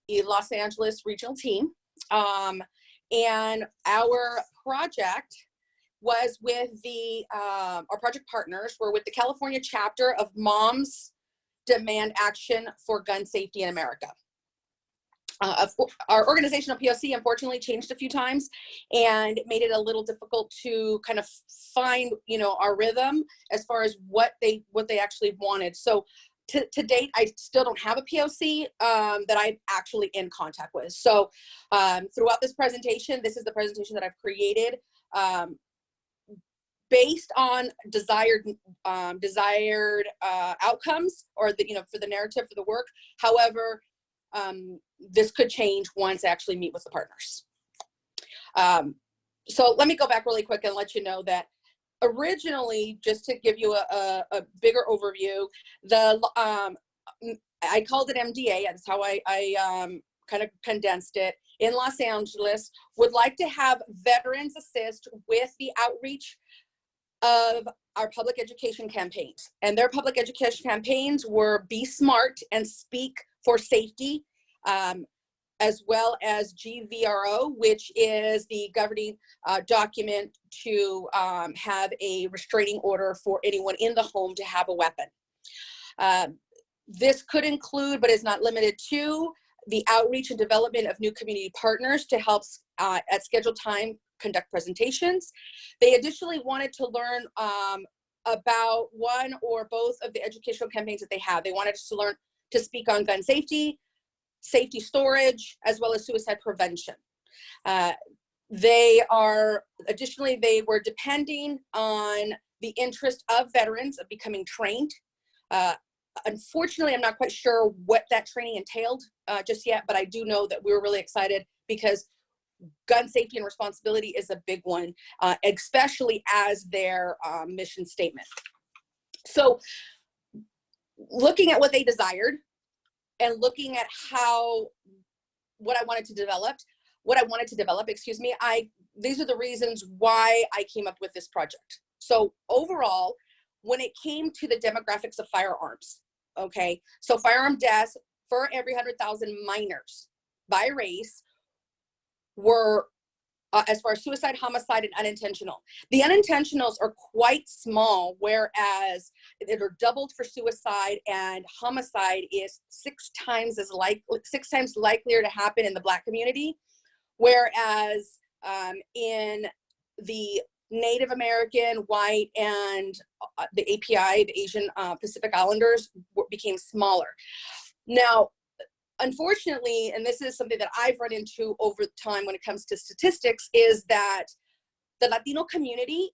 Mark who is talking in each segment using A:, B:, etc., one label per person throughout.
A: Los Angeles regional team. And our project was with our project partners were with the California chapter of Moms Demand Action for Gun Safety in America. Our organizational POC unfortunately changed a few times and made it a little difficult to kind of find, our rhythm as far as what they actually wanted. So to date, I still don't have a POC that I'm actually in contact with. So throughout this presentation, this is the presentation that I've created based on desired outcomes, or for the narrative for the work. However, this could change once I actually meet with the partners. So let me go back really quick and let you know that originally, just to give you a bigger overview, I called it MDA. That's how I kind of condensed it. In Los Angeles, would like to have veterans assist with the outreach of our public education campaigns. And their public education campaigns were Be Smart and Speak for Safety, as well as GVRO, which is the governing document to have a restraining order for anyone in the home to have a weapon. This could include, but is not limited to, the outreach and development of new community partners to help at scheduled time conduct presentations. They additionally wanted to learn about one or both of the educational campaigns that they have. They wanted us to learn to speak on gun safety, safety storage, as well as suicide prevention. They were depending on the interest of veterans of becoming trained. Unfortunately, I'm not quite sure what that training entailed just yet, but I do know that we were really excited because gun safety and responsibility is a big one, especially as their mission statement. So looking at what they desired and looking at what I wanted to develop, these are the reasons why I came up with this project. So overall, when it came to the demographics of firearms, okay, so firearm deaths for every 100,000 minors by race were, as far as suicide, homicide, and unintentional. The unintentionals are quite small, whereas they are doubled for suicide, and homicide is 6 times likelier to happen in the Black community, whereas in the Native American, white, and the API, the Asian Pacific Islanders, became smaller. Now, unfortunately, and this is something that I've run into over time when it comes to statistics, is that the Latino community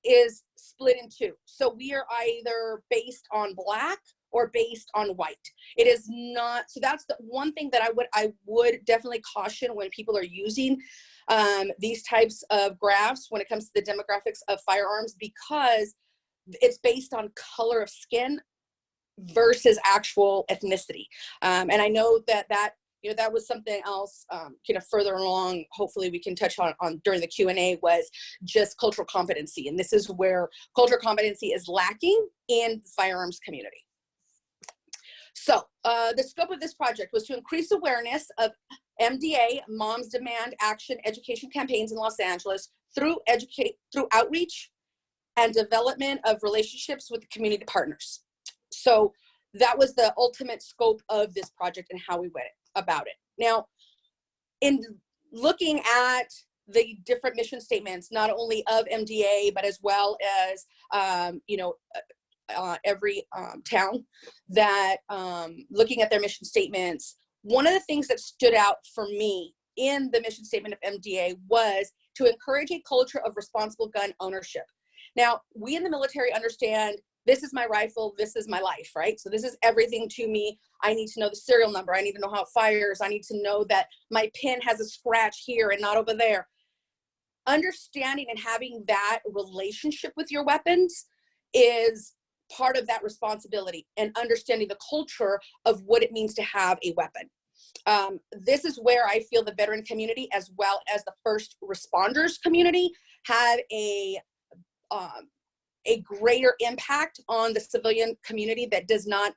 A: is split in two. So we are either based on Black or based on white. It is not, so that's the one thing that I would definitely caution when people are using these types of graphs when it comes to the demographics of firearms, because it's based on color of skin versus actual ethnicity. And I know that was something else further along, hopefully we can touch on during the Q&A, was just cultural competency. And this is where cultural competency is lacking in the firearms community. So the scope of this project was to increase awareness of MDA, Moms Demand Action education campaigns in Los Angeles through outreach and development of relationships with the community partners. So that was the ultimate scope of this project and how we went about it. Now, in looking at the different mission statements, not only of MDA, but as well as, every town that, looking at their mission statements, one of the things that stood out for me in the mission statement of MDA was to encourage a culture of responsible gun ownership. Now, we in the military understand this is my rifle, this is my life, right? So this is everything to me. I need to know the serial number. I need to know how it fires. I need to know that my pin has a scratch here and not over there. Understanding and having that relationship with your weapons is part of that responsibility, and understanding the culture of what it means to have a weapon. This is where I feel the veteran community, as well as the first responders community, had a greater impact on the civilian community that does not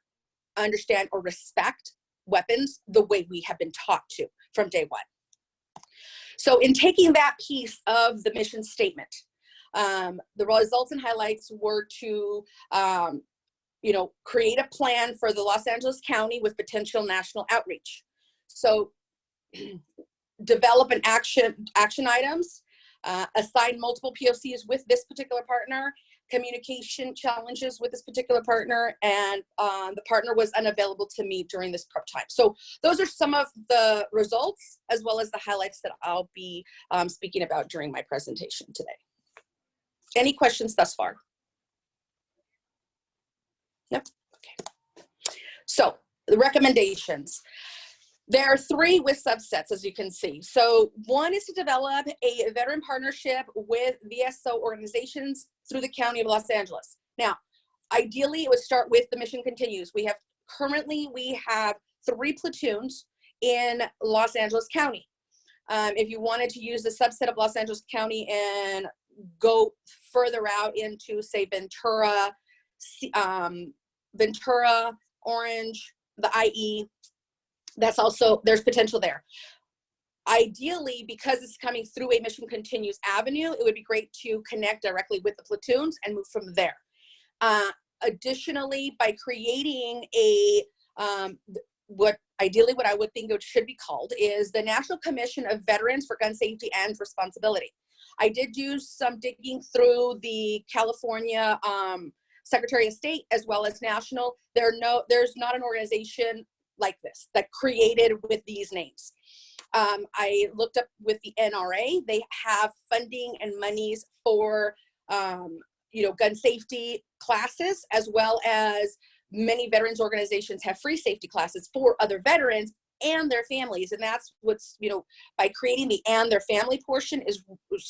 A: understand or respect weapons the way we have been taught to from day one. So in taking that piece of the mission statement, the results and highlights were to, create a plan for the Los Angeles County with potential national outreach. So develop an action items, assign multiple POCs with this particular partner, communication challenges with this particular partner, and the partner was unavailable to meet during this prep time. So those are some of the results as well as the highlights that I'll be speaking about during my presentation today. Any questions thus far? Yep. Okay. So the recommendations. There are 3 with subsets, as you can see. So one is to develop a veteran partnership with VSO organizations through the County of Los Angeles. Now, ideally, it would start with the mission continues. Currently, we have 3 platoons in Los Angeles County. If you wanted to use the subset of Los Angeles County and go further out into, say, Ventura, Orange, the IE, there's potential there. Ideally, because it's coming through a mission continues avenue, it would be great to connect directly with the platoons and move from there. Additionally, by creating what I would think it should be called is the National Commission of Veterans for Gun Safety and Responsibility. I did do some digging through the California Secretary of State as well as national. There's not an organization like this that created with these names. I looked up with the NRA. They have funding and monies for gun safety classes, as well as many veterans organizations have free safety classes for other veterans and their families. And that's what's, by creating the and their family portion is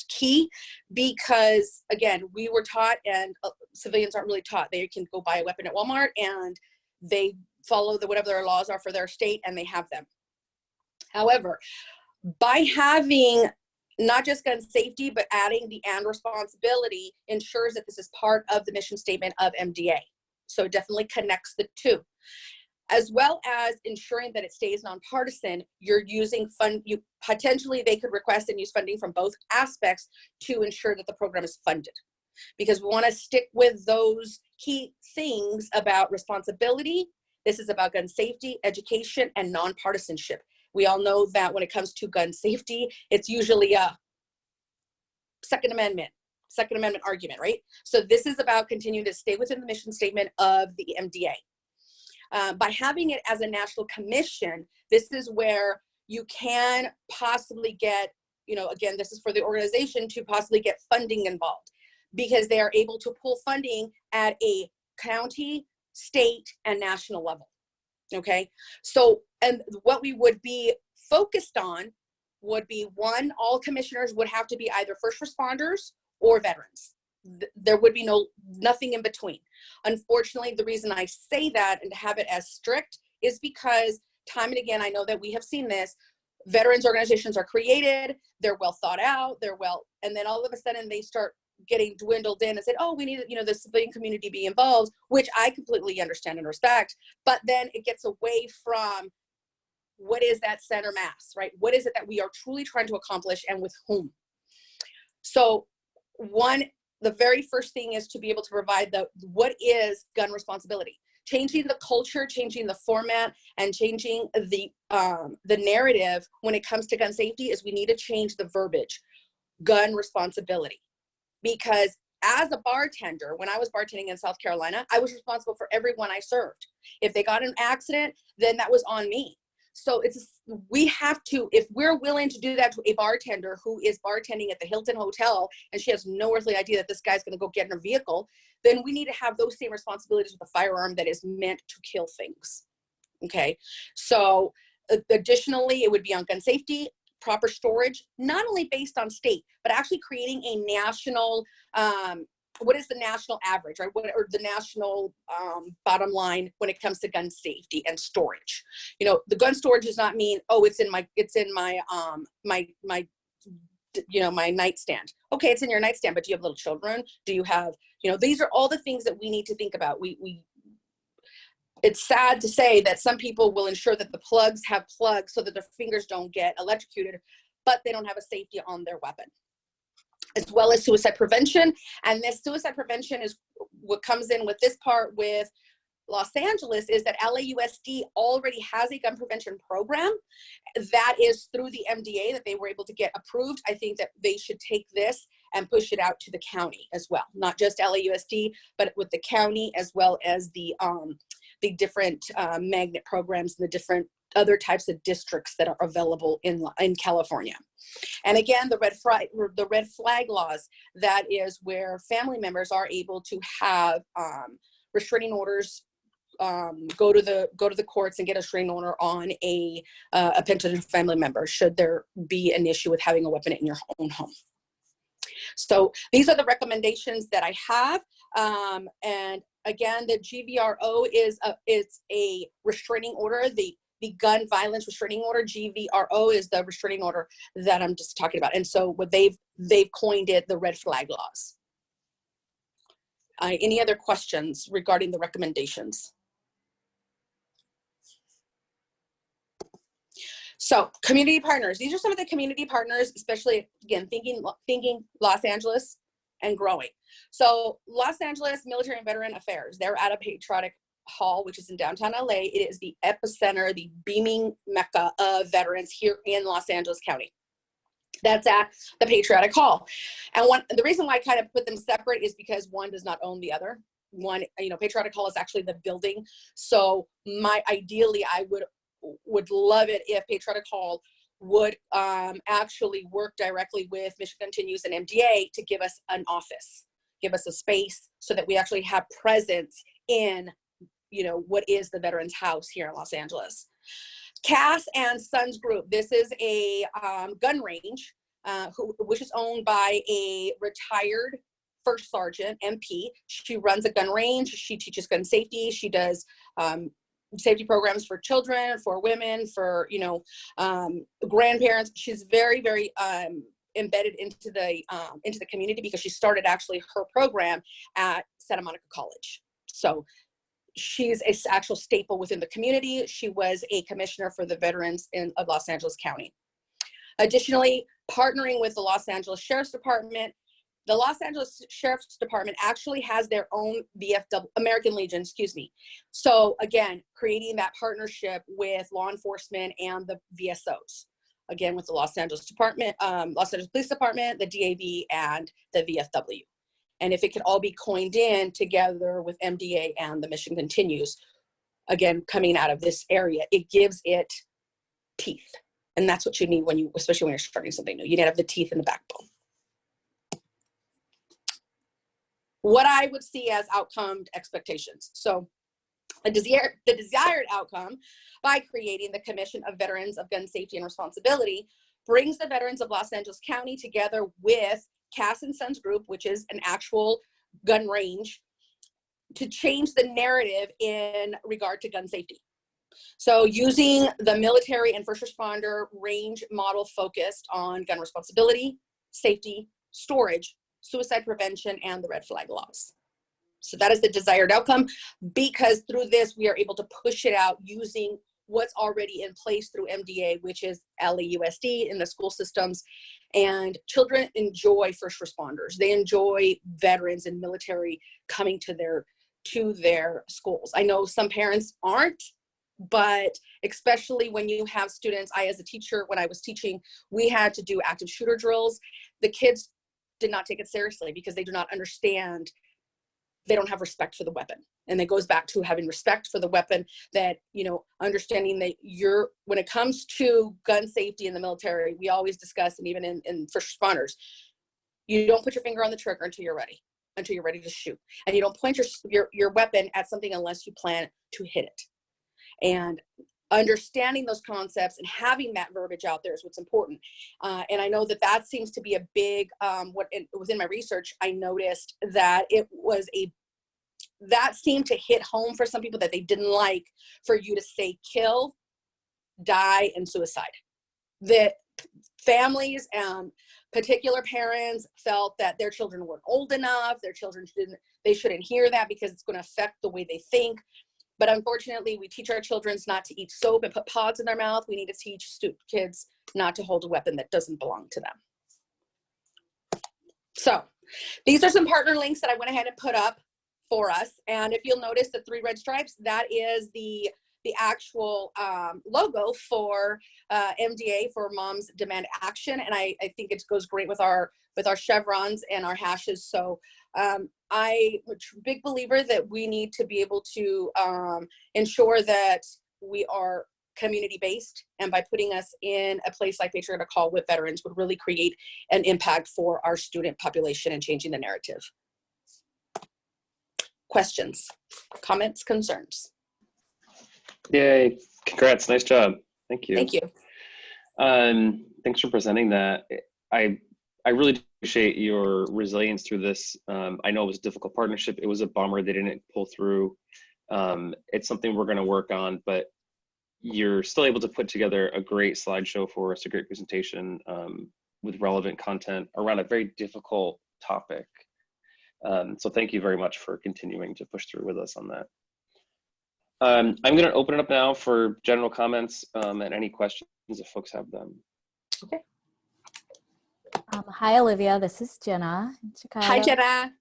A: key, because again, we were taught, and civilians aren't really taught. They can go buy a weapon at Walmart and they follow whatever their laws are for their state, and they have them. However, by having not just gun safety, but adding the and responsibility ensures that this is part of the mission statement of MDA. So it definitely connects the 2. As well as ensuring that it stays nonpartisan, you're using potentially they could request and use funding from both aspects to ensure that the program is funded. Because we want to stick with those key things about responsibility. This is about gun safety, education, and nonpartisanship. We all know that when it comes to gun safety, it's usually a Second Amendment argument, right? So this is about continuing to stay within the mission statement of the MDA. By having it as a national commission, this is where you can possibly get, again, this is for the organization to possibly get funding involved, because they are able to pull funding at a county, state, and national level. Okay, so, and what we would be focused on would be 1, all commissioners would have to be either first responders or veterans. There would be nothing in between. Unfortunately, the reason I say that and have it as strict is because time and again, I know that we have seen this, veterans organizations are created, they're well thought out, and then all of a sudden they start getting dwindled in and said, oh, we need, the civilian community be involved, which I completely understand and respect, but then it gets away from what is that center mass, right? What is it that we are truly trying to accomplish and with whom? So the very first thing is to be able to provide what is gun responsibility. Changing the culture, changing the format, and changing the narrative when it comes to gun safety is we need to change the verbiage, gun responsibility. Because as a bartender, when I was bartending in South Carolina, I was responsible for everyone I served. If they got in an accident, then that was on me. So we have to, if we're willing to do that to a bartender who is bartending at the Hilton Hotel and she has no earthly idea that this guy's going to go get in her vehicle, then we need to have those same responsibilities with a firearm that is meant to kill things. Okay. So additionally, it would be on gun safety, proper storage, not only based on state, but actually creating a national, what is the national average, right? Or the national bottom line when it comes to gun safety and storage. The gun storage does not mean, oh, it's in my my nightstand. Okay, it's in your nightstand, but do you have little children? Do you have, these are all the things that we need to think about. it's sad to say that some people will ensure that the plugs have plugs so that their fingers don't get electrocuted, but they don't have a safety on their weapon. As well as suicide prevention. And this suicide prevention is what comes in with this part with Los Angeles, is that LAUSD already has a gun prevention program that is through the MDA that they were able to get approved. I think that they should take this and push it out to the county as well, not just LAUSD, but with the county as well as the different magnet programs and the different other types of districts that are available in California. And again, the red flag laws, that is where family members are able to have restraining orders, go to the courts and get a restraining order on a potential family member should there be an issue with having a weapon in your own home. So these are the recommendations that I have. And again, the GVRO is a restraining order. The gun violence restraining order, GVRO, is the restraining order that I'm just talking about. And so what they've coined it the red flag laws. Any other questions regarding the recommendations? So community partners, these are some of the community partners, especially again, thinking Los Angeles and growing. So Los Angeles Military and Veteran Affairs, they're at a patriotic hall, which is in downtown LA. It is the epicenter, the beaming mecca of veterans here in Los Angeles County. That's at the Patriotic Hall. And the reason why I kind of put them separate is because one does not own the other. One, Patriotic Hall is actually the building. So ideally, I would love it if Patriotic Hall would actually work directly with Mission Continues and MDA to give us an office, give us a space so that we actually have presence in what is the Veterans House here in Los Angeles. Cass and Sons Group. This is a gun range which is owned by a retired first sergeant, MP. She runs a gun range. She teaches gun safety. She does safety programs for children, for women, for grandparents. She's very, very embedded into the community because she started actually her program at Santa Monica College. So she's an actual staple within the community. She was a commissioner for the veterans of Los Angeles County. Additionally, partnering with the Los Angeles Sheriff's Department, the Los Angeles Sheriff's Department actually has their own VFW, American Legion, excuse me. So again, creating that partnership with law enforcement and the VSOs. Again, with the Los Angeles Los Angeles Police Department, the DAV, and the VFW. And if it could all be coined in together with MDA and the Mission Continues, again, coming out of this area, it gives it teeth. And that's what you need especially when you're starting something new. You need to have the teeth and the backbone. What I would see as outcome expectations. So the desired outcome by creating the Commission of Veterans of Gun Safety and Responsibility brings the veterans of Los Angeles County together with Cass and Sons Group, which is an actual gun range, to change the narrative in regard to gun safety. So using the military and first responder range model focused on gun responsibility, safety, storage, suicide prevention, and the red flag laws. So that is the desired outcome, because through this, we are able to push it out using what's already in place through MDA, which is LAUSD in the school systems. And children enjoy first responders. They enjoy veterans and military coming to their schools. I know some parents aren't, but especially when you have students, as a teacher, when I was teaching, we had to do active shooter drills. The kids did not take it seriously because they do not understand. They don't have respect for the weapon. And it goes back to having respect for the weapon, that, understanding that when it comes to gun safety in the military, we always discuss, and even in first responders, you don't put your finger on the trigger until you're ready to shoot. And you don't point your weapon at something unless you plan to hit it. And understanding those concepts and having that verbiage out there is what's important. And I know that seems to be a big, within my research, I noticed that that seemed to hit home for some people, that they didn't like for you to say kill, die, and suicide. That families and particular parents felt that their children weren't old enough, they shouldn't hear that because it's going to affect the way they think. But unfortunately, we teach our children not to eat soap and put pods in their mouth. We need to teach kids not to hold a weapon that doesn't belong to them. So these are some partner links that I went ahead and put up for us. And if you'll notice the 3 red stripes, that is the actual logo for MDA, for Moms Demand Action. And I think it goes great with our chevrons and our hashes. So I'm a big believer that we need to be able to ensure that we are community-based, and by putting us in a place like Patriot Call with veterans would really create an impact for our student population and changing the narrative. Questions, comments, concerns?
B: Yay, congrats, nice job. Thank you.
A: Thank you.
B: Thanks for presenting that. I really appreciate your resilience through this. I know it was a difficult partnership. It was a bummer they didn't pull through. It's something we're gonna work on, but you're still able to put together a great slideshow for us, a great presentation with relevant content around a very difficult topic. So thank you very much for continuing to push through with us on that. I'm going to open it up now for general comments and any questions if folks have them.
A: Okay.
C: Hi, Olivia. This is Jenna in Chicago.
A: Hi, Jenna.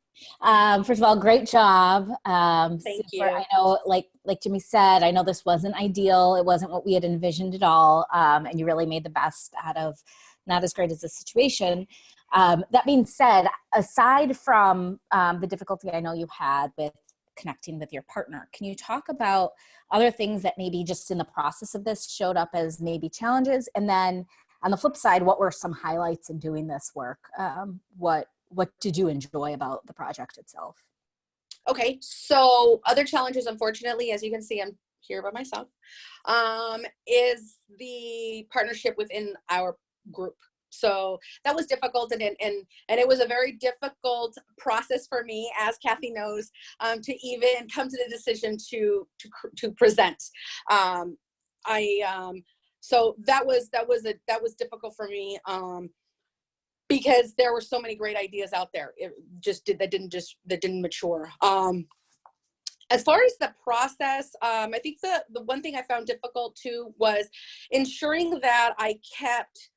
C: First of all, great job.
A: Thank you.
C: I know, like Jimmy said, I know this wasn't ideal. It wasn't what we had envisioned at all. And you really made the best out of not as great as the situation. That being said, aside from the difficulty I know you had with connecting with your partner, can you talk about other things that maybe just in the process of this showed up as maybe challenges? And then on the flip side, what were some highlights in doing this work? What did you enjoy about the project itself? Okay, so other challenges, unfortunately, as you can see, I'm here by myself, is the partnership within our group. So that was difficult, and it was a very difficult process for me, as Kathy knows, to even come to the decision to present. So that was difficult for me. Because there were so many great ideas out there. It just that didn't mature. As far as the process, I think the one thing I found difficult too was ensuring that I kept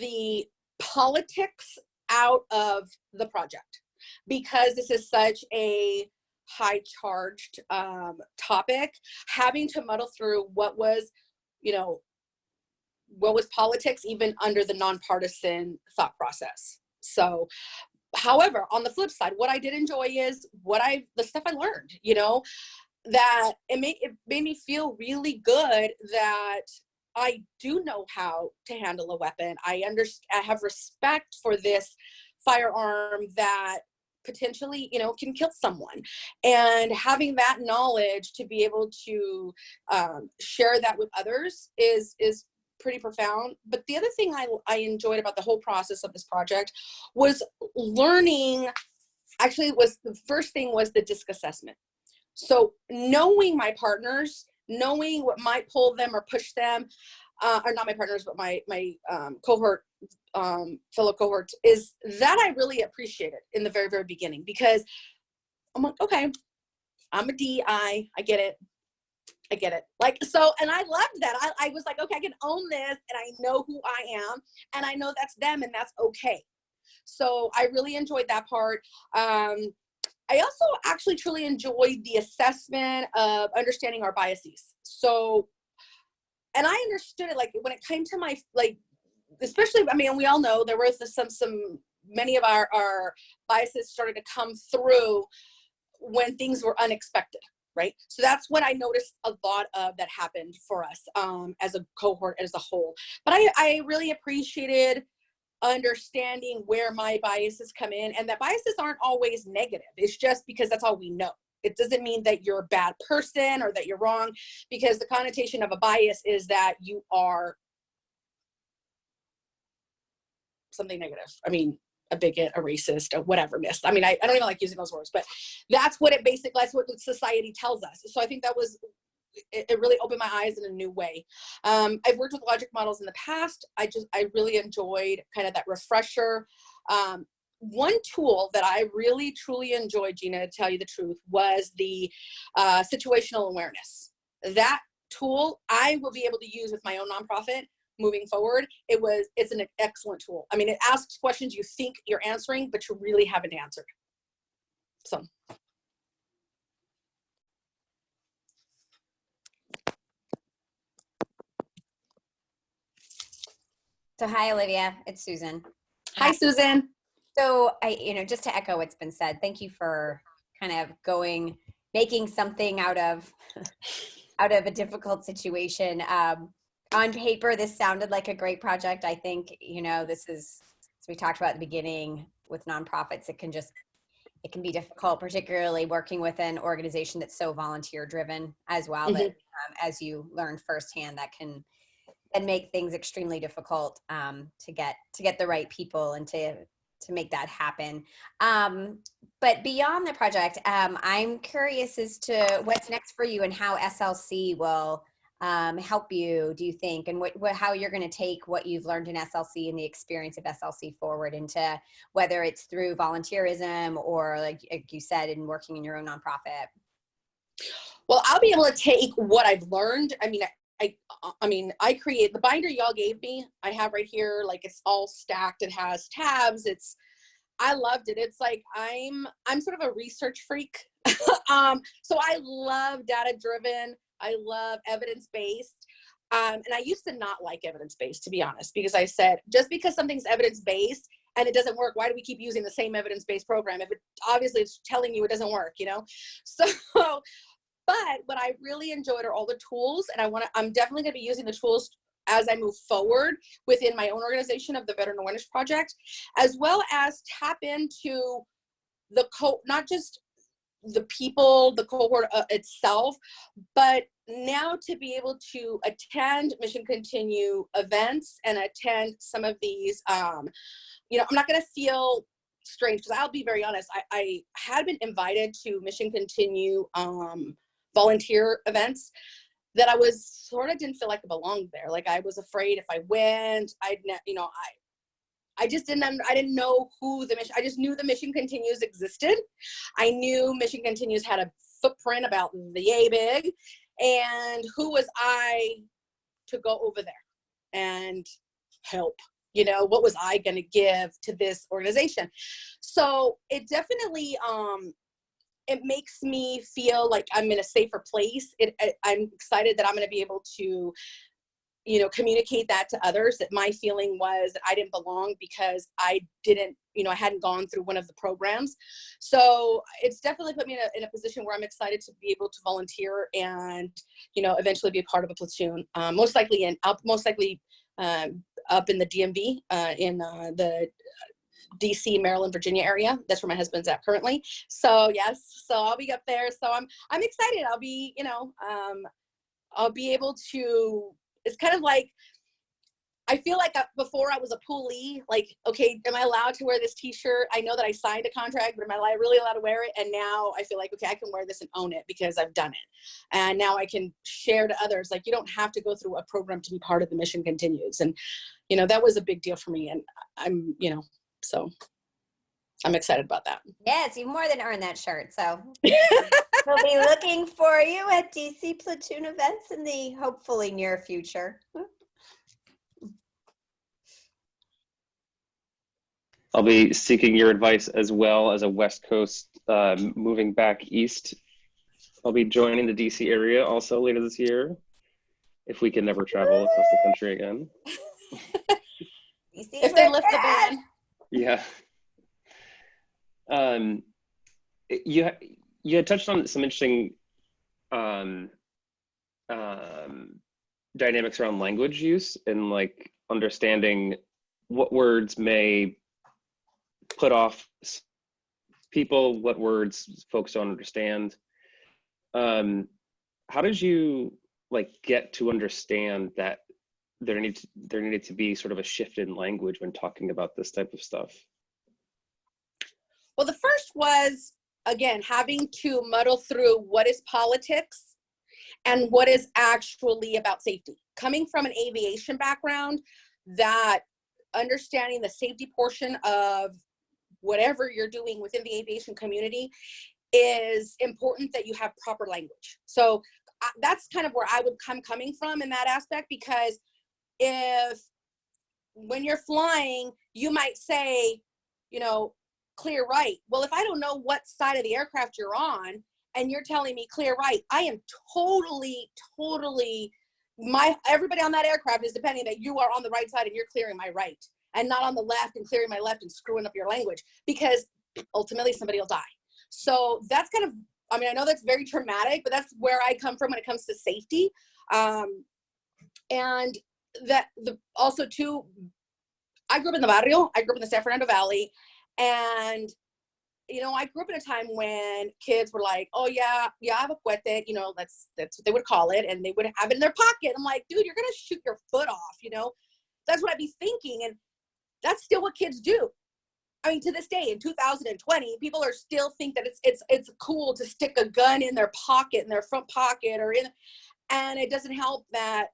C: the politics out of the project, because this is such a high charged topic. Having to muddle through what was politics, even under the nonpartisan thought process. So, however, on the flip side, what I did enjoy is the stuff I learned, that it made me feel really good that I do know how to handle a weapon. I have respect for this firearm that potentially, can kill someone, and having that knowledge to be able to share that with others is pretty profound. But the other thing I enjoyed about the whole process of this project was learning, the first thing was the DISC assessment. So knowing my partners, knowing what might pull them or push them, or not my partners, but my cohort, fellow cohorts, is that I really appreciated in the very, very beginning, because I'm like, okay, I'm a DI, I get it. Like, so, and I loved that. I was like, okay, I can own this, and I know who I am, and I know that's them, and that's okay. So I really enjoyed that part. I also actually truly enjoyed the assessment of understanding our biases. So, and I understood it, like, when it came to my, like, especially, I mean, we all know there was many of our biases started to come through when things were unexpected. Right. So that's what I noticed a lot of that happened for us as a cohort as a whole. But I really appreciated understanding where my biases come in, and that biases aren't always negative. It's just because that's all we know. It doesn't mean that you're a bad person or that you're wrong, because the connotation of a bias is that you are something negative. I mean, a bigot, a racist, a whatever, miss. I mean, I don't even like using those words, but that's what that's what society tells us. So I think it really opened my eyes in a new way. I've worked with logic models in the past. I really enjoyed kind of that refresher.
A: one tool that I really truly enjoyed, Gina, to tell you the truth, was the situational awareness. That tool I will be able to use with my own nonprofit moving forward. It's an excellent tool. I mean, it asks questions you think you're answering, but you really haven't answered. So.
D: So hi, Olivia, it's Susan.
A: Hi, Susan.
D: So just to echo what's been said, thank you for kind of making something out of a difficult situation. On paper, this sounded like a great project. I think, this is, as we talked about at the beginning with nonprofits, it can be difficult, particularly working with an organization that's so volunteer driven as well, that as you learn firsthand, that can make things extremely difficult to get the right people and to make that happen. But beyond the project, I'm curious as to what's next for you and how SLC will help you, do you think, and how you're going to take what you've learned in SLC and the experience of SLC forward into, whether it's through volunteerism or like you said, in working in your own nonprofit.
A: Well, I'll be able to take what I've learned. I create the binder y'all gave me. I have right here, like it's all stacked. It has tabs. I loved it. It's like I'm sort of a research freak. So I love data driven. I love evidence based. And I used to not like evidence based, to be honest, because I said, just because something's evidence based and it doesn't work, why do we keep using the same evidence based program if obviously it's telling you it doesn't work, So. But what I really enjoyed are all the tools, and I'm definitely going to be using the tools as I move forward within my own organization of the Veteran Awareness Project, as well as tap into not just the people, the cohort itself, but now to be able to attend Mission Continue events and attend some of these, I'm not going to feel strange, because I'll be very honest, I had been invited to Mission Continue volunteer events that I didn't feel like I belonged there. Like I was afraid if I went, I didn't know who the mission, I just knew the Mission Continues existed. I knew Mission Continues had a footprint about the yay big, and who was I to go over there and help? What was I going to give to this organization? So it definitely, it makes me feel like I'm in a safer place. I'm excited that I'm going to be able to, communicate that to others, that my feeling was that I didn't belong because I hadn't gone through one of the programs. So it's definitely put me in a position where I'm excited to be able to volunteer and, eventually be a part of a platoon. Most likely up in the DMV, in the DC, Maryland, Virginia area. That's where my husband's at currently. So yes, so I'll be up there. So I'm excited. I'll be, I'll be able to, it's kind of like, I feel like before I was a poolee, like, okay, am I allowed to wear this t-shirt? I know that I signed a contract, but am I really allowed to wear it? And now I feel like, okay, I can wear this and own it because I've done it. And now I can share to others, like, you don't have to go through a program to be part of the Mission Continues. And, that was a big deal for me. And I'm, so I'm excited about that.
D: Yes, you more than earned that shirt. So we'll be looking for you at DC Platoon events in the hopefully near future.
B: I'll be seeking your advice as well as a West Coast moving back east. I'll be joining the DC area also later this year, if we can never travel across the country again.
A: If they lift the ban.
B: Yeah. You had touched on some interesting dynamics around language use and like understanding what words may put off people, what words folks don't understand. How did you get to understand that there needed to be sort of a shift in language when talking about this type of stuff?
A: Well, the first was, again, having to muddle through what is politics and what is actually about safety. Coming from an aviation background, that understanding the safety portion of whatever you're doing within the aviation community, is important that you have proper language. So that's kind of where I'm coming from in that aspect, because if when you're flying, you might say, you know, clear right. Well, if I don't know what side of the aircraft you're on and you're telling me clear right, I am totally, everybody on that aircraft is depending that you are on the right side and you're clearing my right, and not on the left and clearing my left and screwing up your language, because ultimately somebody will die. So that's kind of, I mean, I know that's very traumatic, but that's where I come from when it comes to safety. And that also too, I grew up in the barrio. I grew up in the San Fernando Valley, and you know, I grew up in a time when kids were like, "Oh yeah, I have a cohete," you know, that's what they would call it, and they would have it in their pocket. I'm like, dude, you're gonna shoot your foot off, you know? That's what I'd be thinking, and that's still what kids do. I mean, to this day, in 2020, people are still think that it's cool to stick a gun in their pocket, in their front pocket, and it doesn't help that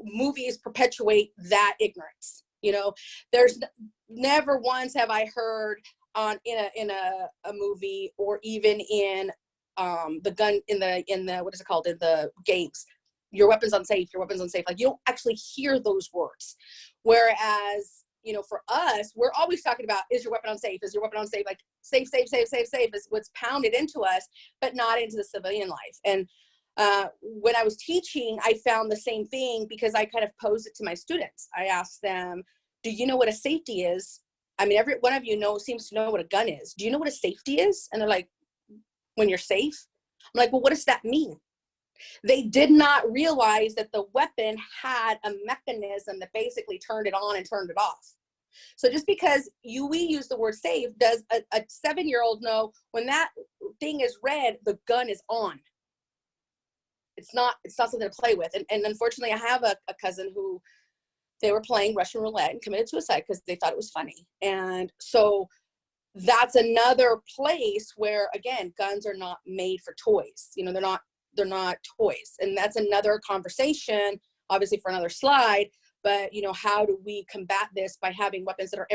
A: movies perpetuate that ignorance. You know, there's never once have I heard in a movie, or even in the gun in the what is it called, in the games, your weapon's unsafe, like you don't actually hear those words. Whereas, you know, for us, we're always talking about, is your weapon unsafe, like safe is what's pounded into us, but not into the civilian life. And when I was teaching, I found the same thing, because I kind of posed it to my students. I asked them, do you know what a safety is? I mean, every one of you seems to know what a gun is. Do you know what a safety is? And they're like, when you're safe? I'm like, well, what does that mean? They did not realize that the weapon had a mechanism that basically turned it on and turned it off. So just because we use the word safe, does a 7-year-old know when that thing is red, the gun is on? It's not something to play with. And unfortunately, I have a cousin who, they were playing Russian roulette and committed suicide because they thought it was funny. And so that's another place where, again, guns are not made for toys. You know, they're not toys. And that's another conversation, obviously, for another slide. But, you know, how do we combat this by having weapons that are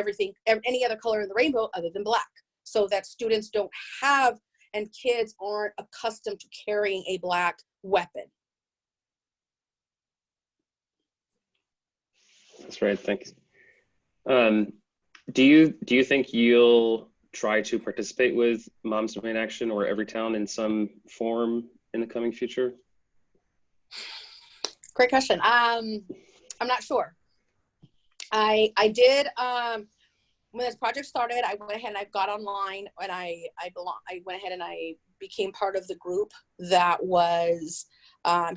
A: any other color in the rainbow other than black, so that students don't have, and kids aren't accustomed to carrying a black weapon.
B: That's right. Thanks. Do you think you'll try to participate with Moms Domain Action or Everytown in some form in the coming future?
A: Great question. I'm not sure. I did, when this project started, I went ahead and I got online, and I went ahead and I became part of the group that was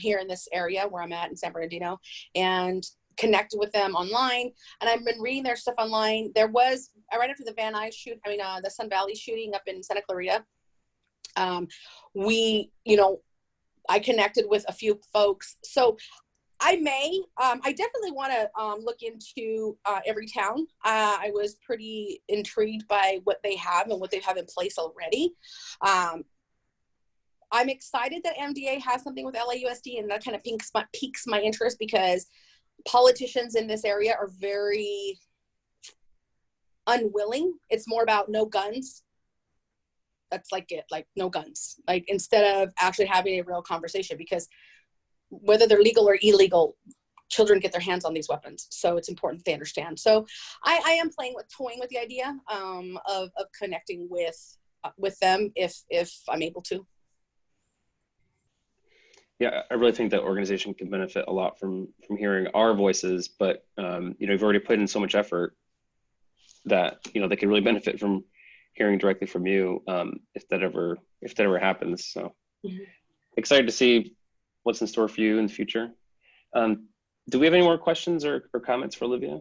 A: here in this area where I'm at in San Bernardino, and connected with them online. And I've been reading their stuff online. Right after the the Sun Valley shooting up in Santa Clarita, I connected with a few folks. So I definitely want to look into Everytown. I was pretty intrigued by what they have and what they have in place already. I'm excited that MDA has something with LAUSD, and that kind of piques my interest, because politicians in this area are very unwilling. It's more about no guns. That's like it, like no guns, like instead of actually having a real conversation, because whether they're legal or illegal, children get their hands on these weapons. So it's important they understand. So I am toying with the idea of connecting with them if I'm able to.
B: Yeah, I really think that organization can benefit a lot from hearing our voices, but you've already put in so much effort that they could really benefit from hearing directly from you if that ever happens. So excited to see what's in store for you in the future. Do we have any more questions or comments for Olivia?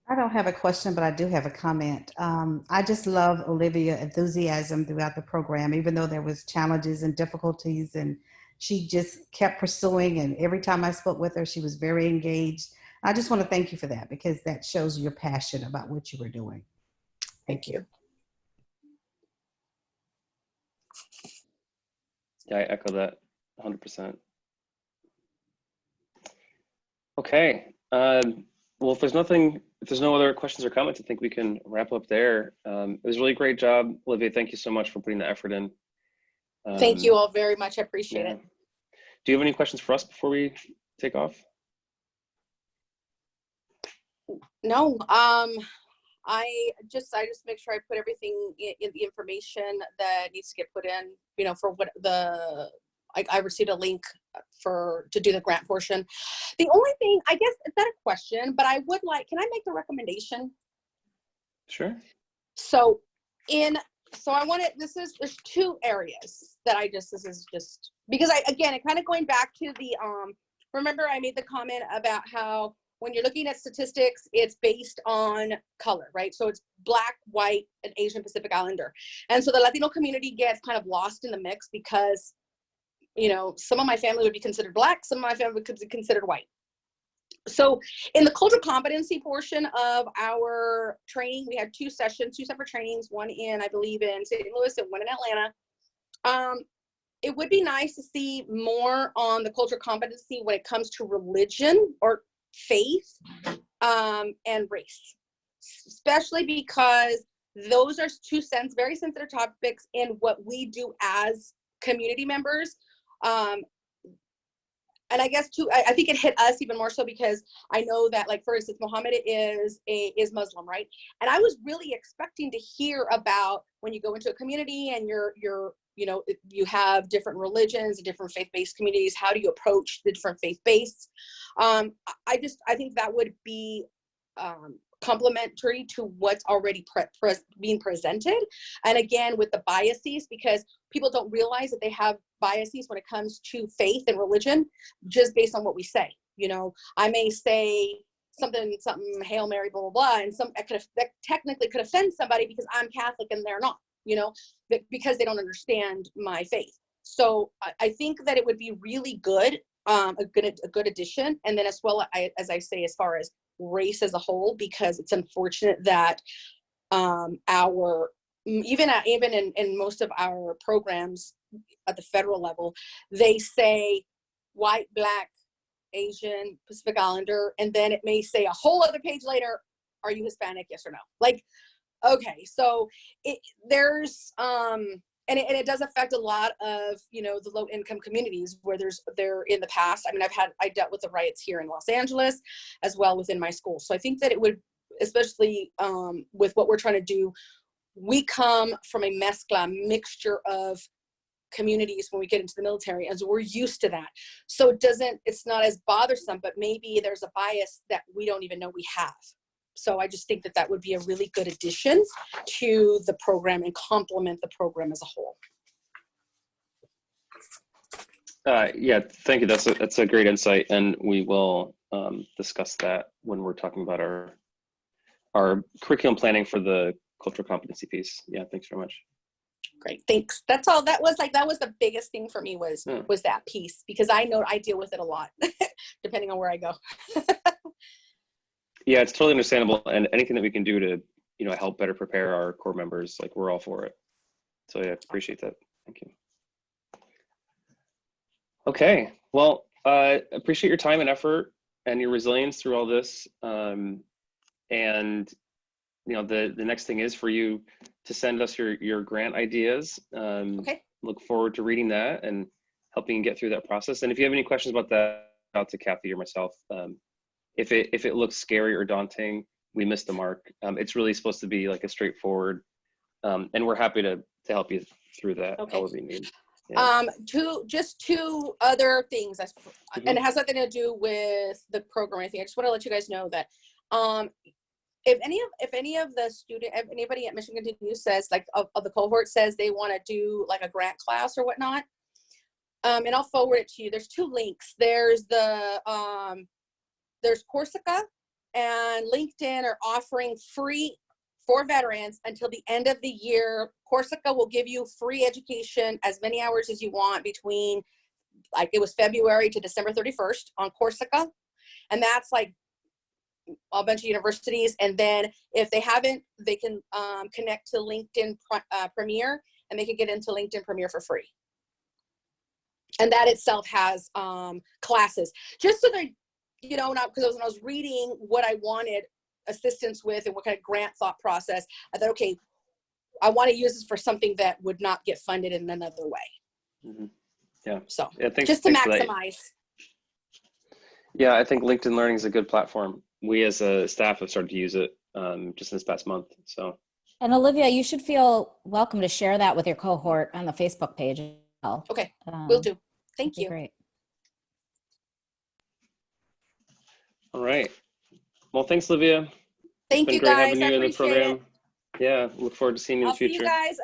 E: I don't have a question, but I do have a comment. I just love Olivia's enthusiasm throughout the program, even though there was challenges and difficulties, and she just kept pursuing. And every time I spoke with her, she was very engaged. I just want to thank you for that, because that shows your passion about what you were doing.
A: Thank you.
B: Yeah, I echo that 100%. Okay. Well, if there's nothing if there's no other questions or comments, I think we can wrap up there. It was a really great job, Olivia. Thank you so much for putting the effort in.
A: Thank you all very much. I appreciate it.
B: Do you have any questions for us before we take off?
A: No, I just make sure I put everything in the information that needs to get put in, you know, for what I received a link to do the grant portion. The only thing, I guess, it's not a question, but I would like, can I make the recommendation?
B: Sure.
A: So I wanted, there's two areas that this is just, because again, it kind of going back to the, remember I made the comment about how when you're looking at statistics, it's based on color, right? So it's Black, white, and Asian Pacific Islander. And so the Latino community gets kind of lost in the mix because, you know, some of my family would be considered Black, some of my family would be considered white. So in the cultural competency portion of our training, we had two separate trainings, one in, I believe, in St. Louis and one in Atlanta. It would be nice to see more on the cultural competency when it comes to religion or faith and race, especially because those are two very sensitive topics in what we do as community members. And I guess too, I think it hit us even more so because I know that, like, for instance, Muhammad is Muslim, right? And I was really expecting to hear about when you go into a community and you know, you have different religions, different faith-based communities. How do you approach the different faith-based? I think that would be complementary to what's already being presented. And again, with the biases, because people don't realize that they have biases when it comes to faith and religion, just based on what we say. You know, I may say something, Hail Mary, blah, blah, blah, and that technically could offend somebody because I'm Catholic and they're not, you know, because they don't understand my faith. So I think that it would be really good, a good addition. And then as well, as I say, as far as race as a whole, because it's unfortunate that even in most of our programs at the federal level, they say white, Black, Asian, Pacific Islander, and then it may say a whole other page later, are you Hispanic, yes or no? Like, okay, so there's and it does affect a lot of, you know, the low income communities where there in the past. I mean, I dealt with the riots here in Los Angeles as well within my school. So I think that it would, especially with what we're trying to do, we come from a mixture of communities when we get into the military, as we're used to that. So it's not as bothersome, but maybe there's a bias that we don't even know we have. So I just think that would be a really good addition to the program and complement the program as a whole.
B: Yeah, thank you. That's a great insight, and we will discuss that when we're talking about our curriculum planning for the cultural competency piece. Yeah, thanks very much.
A: Great, thanks. That's all. That was the biggest thing for me was that piece, because I know I deal with it a lot, depending on where I go.
B: Yeah, it's totally understandable, and anything that we can do to, you know, help better prepare our core members, like, we're all for it. So yeah, appreciate that. Thank you. Okay, well, appreciate your time and effort and your resilience through all this. And you know, the next thing is for you to send us your grant ideas. Okay. Look forward to reading that and helping you get through that process. And if you have any questions about that, out to Kathy or myself, if it looks scary or daunting, we missed the mark. It's really supposed to be like a straightforward, and we're happy to help you through that. Okay. However you need. Yeah.
A: Two other things, and it has nothing to do with the program. I just want to let you guys know that if anybody at Michigan Continues says, like, of the cohort says they want to do like a grant class or whatnot, and I'll forward it to you. There's two links. There's Corsica and LinkedIn are offering free for veterans until the end of the year. Corsica will give you free education, as many hours as you want, between, like, it was February to December 31st on Corsica. And that's like a bunch of universities. And then if they haven't, they can connect to LinkedIn Premier, and they can get into LinkedIn Premier for free. And that itself has classes, just so they, you know, not because when I was reading what I wanted assistance with and what kind of grant thought process, I thought, okay, I want to use this for something that would not get funded in another way.
B: Mm-hmm. Yeah.
A: So
B: yeah,
A: just to
B: thanks for that.
A: maximize.
B: Yeah, I think LinkedIn Learning is a good platform. We as a staff have started to use it just this past month. So.
F: And Olivia, you should feel welcome to share that with your cohort on the Facebook page as well.
A: Okay, will do. Thank
F: That'd be
A: you.
F: Great.
B: All right. Well, thanks, Olivia.
A: Thank
B: It's been
A: you
B: great
A: guys.
B: having you
A: I
B: in the
A: appreciate
B: program.
A: it.
B: Yeah, look forward to seeing you in
A: I'll
B: the
A: see
B: future.
A: you guys.